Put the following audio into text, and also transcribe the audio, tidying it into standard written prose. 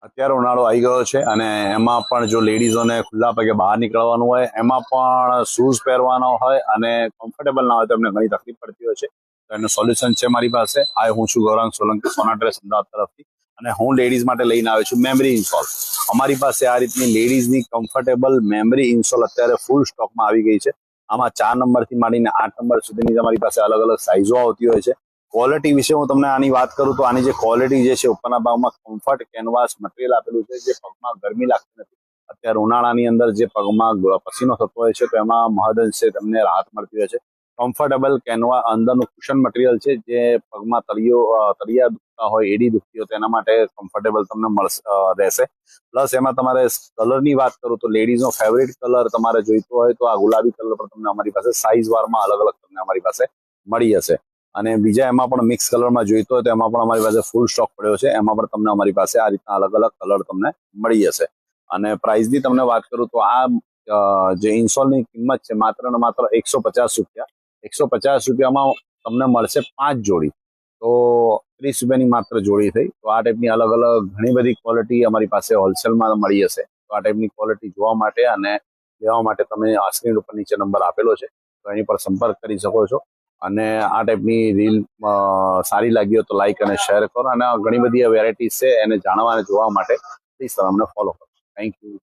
અત્યારે ઉનાળો આવી ગયો છે અને એમાં પણ જો લેડીઝોને ખુલ્લા પગે બહાર નીકળવાનું હોય, એમાં પણ શૂઝ પહેરવાનો હોય અને કમ્ફર્ટેબલ ના હોય તો એમને ઘણી તકલીફ પડતી હોય છે. તો એનું સોલ્યુશન છે મારી પાસે. હું છું ગૌરાંગ સોલંકી, સોના ડ્રેસ અમદાવાદ તરફથી, અને હું લેડીઝ માટે લઈને આવ્યો છું મેમરી ઇન્સોલ. અમારી પાસે આ રીતની લેડીઝની કમ્ફર્ટેબલ મેમરી ઇન્સોલ અત્યારે ફૂલ સ્ટોકમાં આવી ગઈ છે. આમાં 4 નંબરથી માંડીને 8 નંબર સુધીની તમારી પાસે અલગ અલગ સાઇઝો આવતી હોય છે. ક્વોલિટી વિશે હું તમને આની વાત કરું તો આની જે ક્વોલિટી જે છે, ઉપરના ભાગમાં કમ્ફર્ટ કેનવાસ મટીરિયલ આપેલું છે, જે પગમાં ગરમી લાગતી નથી. અત્યારે ઉનાળાની અંદર જે પગમાં પસીનો થતો હોય છે તો એમાં મહદઅંશે તમને રાહત મળતી હોય છે. કમ્ફર્ટેબલ કેનવા અંદરનું કુશન મટીરિયલ છે, જે પગમાં તળિયા દુખતા હોય, એડી દુખતી હોય, તેના માટે કમ્ફર્ટેબલ તમને રહેશે. પ્લસ એમાં તમારે કલરની વાત કરું તો લેડીઝનો ફેવરેટ કલર તમારે જોઈતો હોય તો આ ગુલાબી કલર પણ તમને અમારી પાસે સાઇઝ વારમાં અલગ અલગ તમને અમારી પાસે મળી જશે. અને બીજા એમાં પણ મિક્સ કલરમાં જોઈતો હોય તો એમાં પણ અમારી પાસે ફૂલ સ્ટોક પડ્યો છે. એમાં પણ તમને અમારી પાસે આ રીતના અલગ અલગ કલર તમને મળી જશે. અને પ્રાઇસની તમને વાત કરું તો આ જે ઇન્સોલની કિંમત છે માત્ર ને માત્ર 150 રૂપિયા. 150 રૂપિયામાં તમને મળશે 5 જોડી, તો 30 રૂપિયાની માત્ર જોડી થઈ. તો આ ટાઈપની અલગ અલગ ઘણી બધી ક્વોલિટી અમારી પાસે હોલસેલમાં મળી જશે. તો આ ટાઈપની ક્વોલિટી જોવા માટે અને લેવા માટે તમે આ સ્ક્રીન ઉપર નીચે નંબર આપેલો છે, તો એની પર સંપર્ક કરી શકો છો. અને આ ટાઈપની રીલ સારી લાગી હોય તો લાઈક અને શેર કરો. અને ઘણી બધી વેરાયટીઝ છે એને જાણવા અને જોવા માટે પ્લીઝ તમે અમને ફોલો કરો. Thank you.